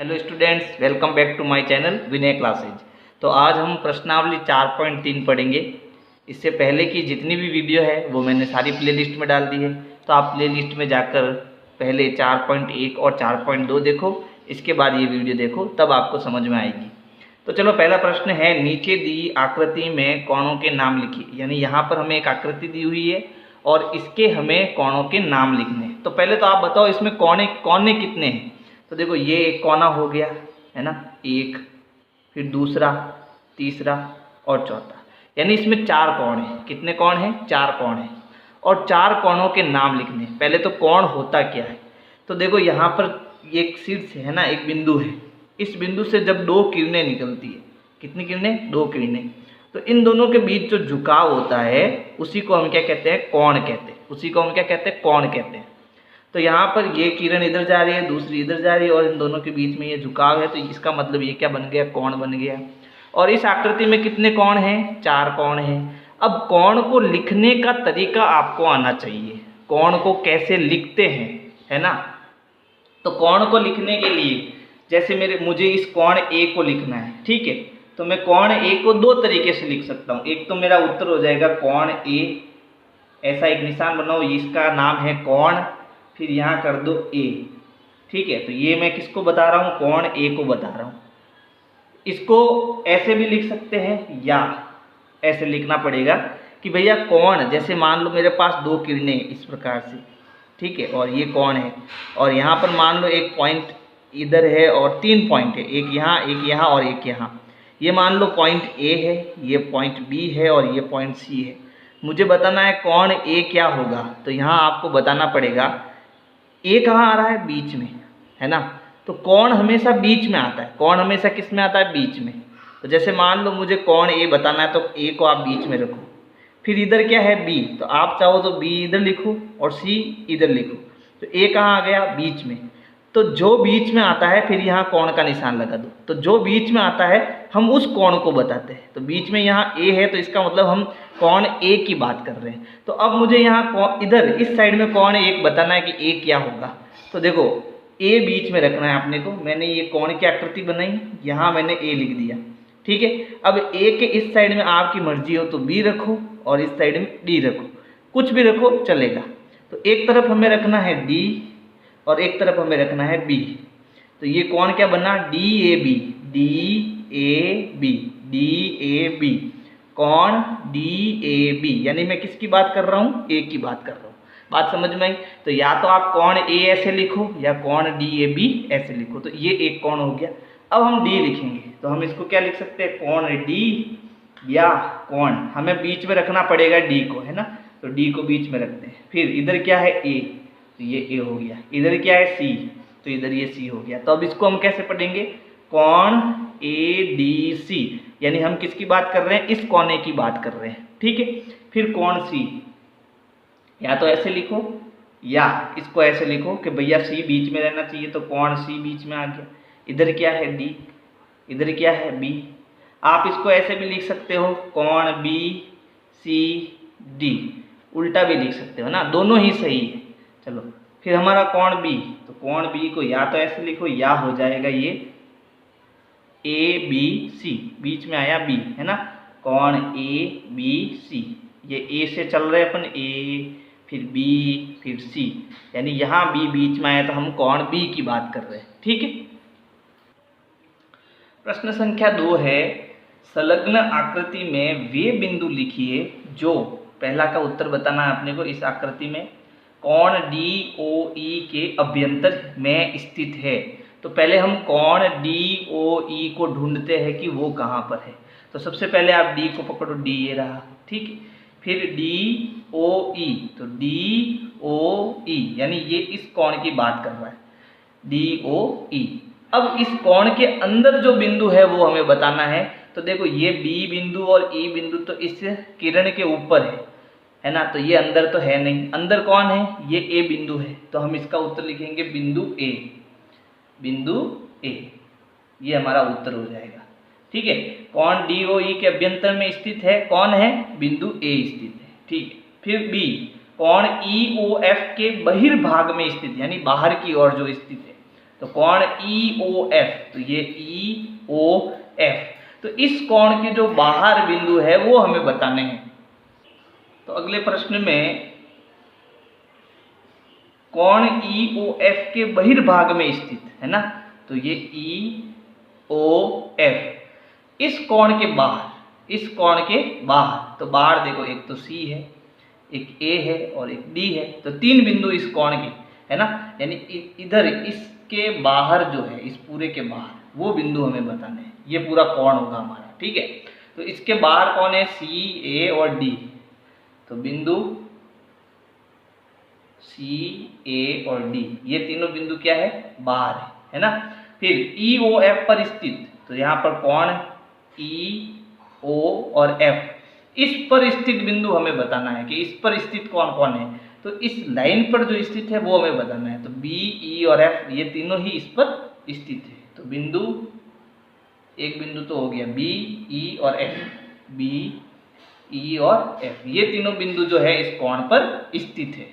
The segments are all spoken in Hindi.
Hello students, welcome back to my channel Vinay classes. तो आज हम प्रश्नावली 4.3 पढ़ेंगे। इससे पहले की जितनी भी वीडियो है वो मैंने सारी प्लेलिस्ट में डाल दी है, तो आप प्लेलिस्ट में जाकर पहले 4.1 और 4.2 देखो, इसके बाद ये वीडियो देखो, तब आपको समझ में आएगी। तो चलो, पहला प्रश्न है, नीचे दी आकृति में कोणों के नाम लिखिए। यानी यहाँ पर हमें एक आकृति दी हुई है और इसके हमें कोणों के नाम लिखने हैं। तो पहले तो आप बताओ इसमें कोने कितने हैं। तो देखो, ये एक कोना हो गया है ना, एक, फिर दूसरा, तीसरा और चौथा। यानी इसमें 4 कोण हैं। कितने कोण हैं? 4 कोण हैं। और 4 कोणों के नाम लिखने हैं। पहले तो कोण होता क्या है, तो देखो यहाँ पर एक शीर्ष है ना, एक बिंदु है। इस बिंदु से जब 2 किरणें निकलती है, कितनी किरणें? 2 किरणें। तो इन दोनों के बीच जो झुकाव होता है उसी को हम क्या कहते हैं? कोण कहते हैं। उसी को हम क्या कहते हैं? कोण कहते हैं। तो यहाँ पर ये किरण इधर जा रही है, दूसरी इधर जा रही है, और इन दोनों के बीच में ये झुकाव है, तो इसका मतलब ये क्या बन गया? कोण बन गया। और इस आकृति में कितने कोण हैं? 4 कोण हैं। अब कोण को लिखने का तरीका आपको आना चाहिए। कोण को कैसे लिखते हैं, है ना। तो कोण को लिखने के लिए, जैसे मुझे इस कोण ए को लिखना है, ठीक है, तो मैं कोण ए को 2 तरीके से लिख सकता हूँ। एक तो मेरा उत्तर हो जाएगा कोण ए, ऐसा एक निशान बनाओ, इसका नाम है कोण, फिर यहाँ कर दो ए, ठीक है। तो ये मैं किसको बता रहा हूँ? कोण ए को बता रहा हूँ। इसको ऐसे भी लिख सकते हैं, या ऐसे लिखना पड़ेगा कि भैया कोण, जैसे मान लो मेरे पास 2 किरणें इस प्रकार से, ठीक है, और ये कोण है, और यहाँ पर मान लो एक पॉइंट इधर है और 3 पॉइंट है, एक यहाँ और एक यहाँ। ये मान लो पॉइंट ए है, ये पॉइंट बी है और ये पॉइंट सी है। मुझे बताना है कोण ए क्या होगा। तो यहाँ आपको बताना पड़ेगा ए कहाँ आ रहा है? बीच में, है ना। तो कोण हमेशा बीच में आता है। कोण हमेशा किस में आता है? बीच में। तो जैसे मान लो मुझे कोण ए बताना है, तो ए को आप बीच में रखो। फिर इधर क्या है? बी। तो आप चाहो तो बी इधर लिखो और सी इधर लिखो। तो ए कहाँ आ गया? बीच में। तो जो बीच में आता है, फिर यहाँ कोण का निशान लगा दो। तो जो बीच में आता है हम उस कोण को बताते हैं। तो बीच में यहाँ ए है, तो इसका मतलब हम कोण ए की बात कर रहे हैं। तो अब मुझे यहाँ इधर इस साइड में कोण एक बताना है कि ए क्या होगा। तो देखो, ए बीच में रखना है अपने को। मैंने ये कोण की आकृति बनाई, यहाँ मैंने ए लिख दिया, ठीक है। अब ए के इस साइड में आपकी मर्जी हो तो बी रखो और इस साइड में डी रखो, कुछ भी रखो चलेगा। तो एक तरफ हमें रखना है डी और एक तरफ हमें रखना है बी। तो ये कोण क्या बना? D A B, D A B, D A B, कोण डी ए बी। यानी मैं किसकी बात कर रहा हूँ? ए की बात कर रहा हूँ। बात समझ में आई? तो या तो आप कोण ए ऐसे लिखो या कोण डी ए बी ऐसे लिखो। तो ये एक कोण हो गया। अब हम डी लिखेंगे, तो हम इसको क्या लिख सकते हैं? कोण डी या कोण, हमें बीच में रखना पड़ेगा डी को, है ना। तो डी को बीच में रखते हैं। फिर इधर क्या है? ए, तो ये ए हो गया। इधर क्या है? सी, तो इधर ये सी हो गया। तो अब इसको हम कैसे पढ़ेंगे? कोण ए डी सी। यानी हम किसकी बात कर रहे हैं? इस कोने की बात कर रहे हैं, ठीक है। फिर कोण सी, या तो ऐसे लिखो या इसको ऐसे लिखो कि भैया सी बीच में रहना चाहिए, तो कोण सी बीच में आ गया। इधर क्या है? डी, इधर क्या है? बी। आप इसको ऐसे भी लिख सकते हो, कोण बी सी डी, उल्टा भी लिख सकते हो ना, दोनों ही सही है। चलो, फिर हमारा कोण बी, तो कोण बी को या तो ऐसे लिखो या हो जाएगा ये ए बी सी, बीच में आया बी, है ना। कोण ए बी सी, ये ए से चल रहे अपन, ए फिर बी फिर सी, यानी यहाँ बी बीच में आया तो हम कोण बी की बात कर रहे हैं, ठीक है। प्रश्न संख्या 2 है, संलग्न आकृति में वे बिंदु लिखिए जो, पहला का उत्तर बताना है अपने को, इस आकृति में कोण डी ओ ई के अभ्यंतर में स्थित है। तो पहले हम कोण डी ओ ई को ढूंढते हैं कि वो कहाँ पर है। तो सबसे पहले आप डी को पकड़ो, डी ये रहा, ठीक है। फिर डी ओ ई, तो डी ओ ई यानी ये इस कोण की बात कर रहा है, डी ओ ई। अब इस कोण के अंदर जो बिंदु है वो हमें बताना है। तो देखो, ये बी बिंदु और ई बिंदु तो इस किरण के ऊपर है ना। तो ये अंदर तो है नहीं। अंदर कौन है? ये ए बिंदु है। तो हम इसका उत्तर लिखेंगे बिंदु ए, बिंदु ए, ये हमारा उत्तर हो जाएगा, ठीक है। कोण डी ओ ई के अभ्यंतर में स्थित है, कौन है? बिंदु ए स्थित है, ठीक है। फिर बी, कोण ई ओ एफ के बहिर्भाग में स्थित, यानी बाहर की ओर जो स्थित है, तो कोण EOF, तो ये EOF, तो इस कोण के जो बाहर बिंदु है वो हमें बताने हैं। तो अगले प्रश्न में कोण EOF के बहिर्भाग में स्थित है ना, तो ये EOF, इस कोण के बाहर, इस कोण के बाहर, तो बाहर देखो एक तो C है, एक A है और एक D है, तो 3 बिंदु इस कोण के है ना, यानी इधर इसके बाहर जो है, इस पूरे के बाहर वो बिंदु हमें बताने हैं। ये पूरा कोण होगा हमारा, ठीक है। तो इसके बाहर कौन है, C, A और D, तो बिंदु C, A और D, ये तीनों बिंदु क्या है, बाहर है ना। फिर EOF पर स्थित, तो यहाँ पर कोण EO और F, इस पर स्थित बिंदु हमें बताना है कि इस पर स्थित कौन कौन है, तो इस लाइन पर जो स्थित है वो हमें बताना है। तो B, E और F ये तीनों ही इस पर स्थित है। तो बिंदु, एक बिंदु तो हो गया B, E और F, B, E और F, ये तीनों बिंदु जो है इस कोण पर स्थित है।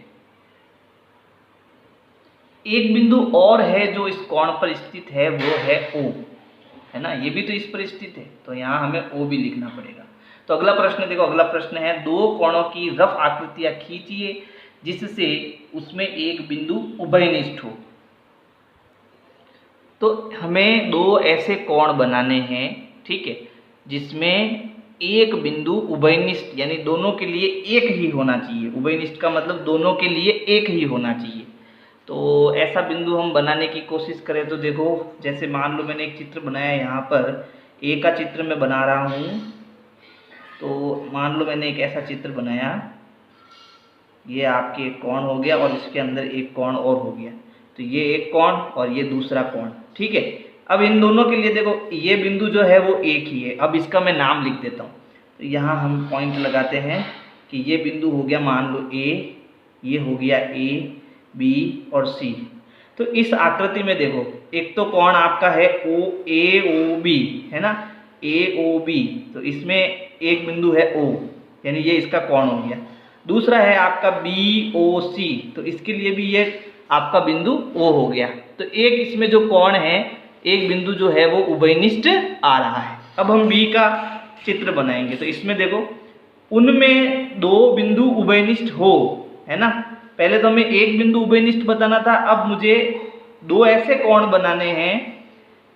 एक बिंदु और है जो इस कोण पर स्थित है, वो है O, है ना, ये भी तो इस पर स्थित है, तो यहाँ हमें O भी लिखना पड़ेगा। तो अगला प्रश्न देखो, अगला प्रश्न है, दो कोणों की रफ आकृतियां खींचिए जिससे उसमें एक बिंदु उभयनिष्ठ हो। तो हमें दो ऐसे कोण बनाने हैं, ठीक है, जिसमें एक बिंदु उभयनिष्ठ, यानी दोनों के लिए एक ही होना चाहिए। उभयनिष्ठ का मतलब दोनों के लिए एक ही होना चाहिए। तो ऐसा बिंदु हम बनाने की कोशिश करें तो देखो, जैसे मान लो मैंने एक चित्र बनाया, यहाँ पर ए का चित्र मैं बना रहा हूँ, तो मान लो मैंने एक ऐसा चित्र बनाया, ये आपके एक कोण हो गया और इसके अंदर एक कोण और हो गया, तो ये एक कोण और ये दूसरा कोण, ठीक है। अब इन दोनों के लिए देखो, ये बिंदु जो है वो एक ही है। अब इसका मैं नाम लिख देता हूँ, तो यहाँ हम पॉइंट लगाते हैं कि ये बिंदु हो गया मान लो A, ये हो गया A, B और C। तो इस आकृति में देखो, एक तो कोण आपका है AOB, है ना, AOB, तो इसमें एक बिंदु है O, यानी ये इसका कोण हो गया। दूसरा है आपका BOC, तो इसके लिए भी ये आपका बिंदु O हो गया। तो एक इसमें जो कोण है, एक बिंदु जो है वो उभयनिष्ठ आ रहा है। अब हम B का चित्र बनाएंगे, तो इसमें देखो, उनमें दो बिंदु उभयनिष्ठ हो, है ना। पहले तो हमें एक बिंदु उभयनिष्ठ बताना था, अब मुझे दो ऐसे कोण बनाने हैं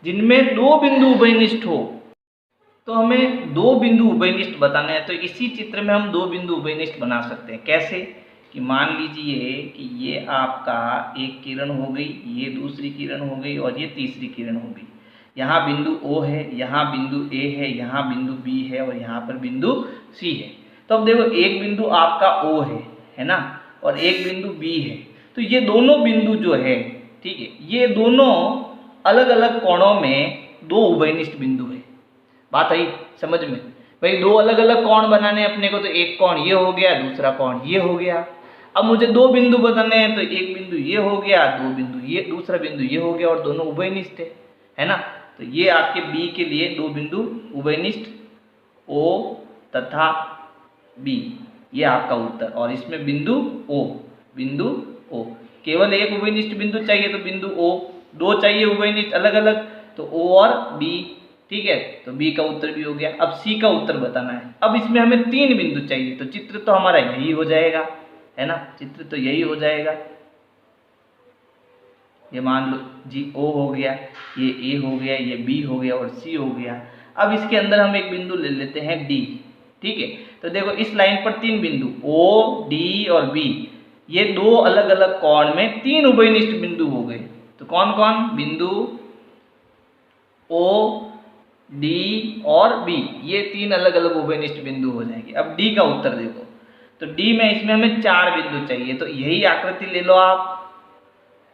जिनमें दो बिंदु उभयनिष्ठ हो। तो हमें दो बिंदु उभयनिष्ठ बताना है, तो इसी चित्र में हम दो बिंदु उभयनिष्ठ बना सकते हैं। कैसे, कि मान लीजिए कि ये आपका एक किरण हो गई, ये दूसरी किरण हो गई और ये तीसरी किरण हो गई। यहाँ बिंदु O है, यहाँ बिंदु A है, यहाँ बिंदु B है और यहाँ पर बिंदु C है। तो अब देखो, एक बिंदु आपका O है ना, और एक बिंदु B है। तो ये दोनों बिंदु जो है, ठीक है, ये दोनों अलग अलग कोणों में दो उभयनिष्ठ बिंदु है। बात आई समझ में? भाई दो अलग अलग कोण बनाने अपने को, तो एक कोण ये हो गया, दूसरा कोण ये हो गया। अब मुझे दो बिंदु बनाने हैं, तो एक बिंदु ये हो गया, दो बिंदु ये, दूसरा बिंदु ये हो गया और दोनों उभयनिष्ठ है ना। तो ये आपके B के लिए दो बिंदु उभयनिष्ठ O तथा B, ये आपका उत्तर। और इसमें बिंदु O, केवल एक उभयनिष्ठ बिंदु चाहिए तो बिंदु O, दो चाहिए उभयनिष्ठ अलग अलग तो O और B, ठीक है। तो B का उत्तर भी हो गया। अब C का उत्तर बताना है। अब इसमें हमें तीन बिंदु चाहिए, तो चित्र तो हमारा यही हो जाएगा, है ना, चित्र तो यही हो जाएगा। ये मान लो जी O हो गया, ये A हो गया, ये B हो गया और C हो गया। अब इसके अंदर हम एक बिंदु ले लेते हैं D, ठीक है। तो देखो, इस लाइन पर तीन बिंदु O, D और B, ये दो अलग अलग कोण में तीन उभयनिष्ठ बिंदु हो गए। तो कौन कौन, बिंदु O, D और B, ये तीन अलग अलग उभयनिष्ठ बिंदु हो जाएंगे। अब D का उत्तर देखो, तो D में इसमें हमें चार बिंदु चाहिए, तो यही आकृति ले लो आप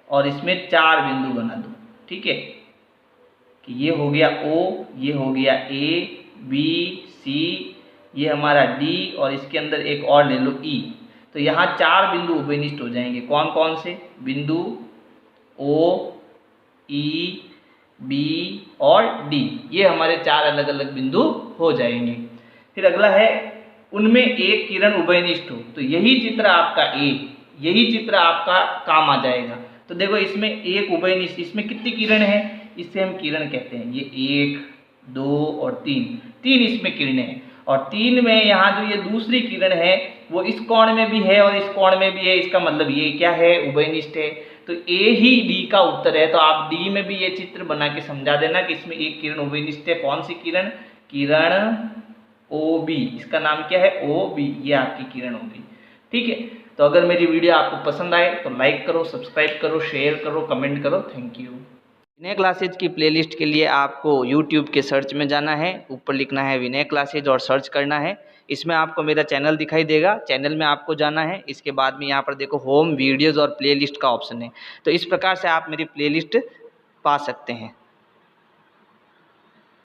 और इसमें चार बिंदु बना दो, ठीक है। कि ये हो गया O, ये हो गया A, B, C, ये हमारा D और इसके अंदर एक और ले लो E। तो यहाँ चार बिंदु उभयनिष्ठ हो जाएंगे। कौन कौन से, बिंदु O, E, B और D, ये हमारे चार अलग अलग बिंदु हो जाएंगे। फिर अगला है, उनमें एक किरण उभयनिष्ठ हो, तो यही चित्र आपका A, यही चित्र आपका काम आ जाएगा। तो देखो इसमें एक उभयनिष्ठ, इसमें कितनी किरण है, इससे हम किरण कहते हैं। ये 1 2 और 3 इसमें किरणें हैं। और 3 में यहाँ जो ये दूसरी किरण है वो इस कोण में भी है और इस कोण में भी है। इसका मतलब ये क्या है, उभयनिष्ठ है। तो ए ही डी का उत्तर है। तो आप डी में भी ये चित्र बना के समझा देना कि इसमें एक किरण उभयनिष्ठ है। कौन सी किरण, किरण OB, इसका नाम क्या है, OB, ये आपकी किरण होगी। ठीक है, तो अगर मेरी वीडियो आपको पसंद आए तो लाइक करो, सब्सक्राइब करो, शेयर करो, कमेंट करो। Thank you. विनय क्लासेज की प्लेलिस्ट के लिए आपको YouTube के सर्च में जाना है, ऊपर लिखना है विनय क्लासेज और सर्च करना है। इसमें आपको मेरा चैनल दिखाई देगा, चैनल में आपको जाना है। इसके बाद में यहाँ पर देखो होम, वीडियोज़ और प्लेलिस्ट का ऑप्शन है। तो इस प्रकार से आप मेरी प्लेलिस्ट पा सकते हैं।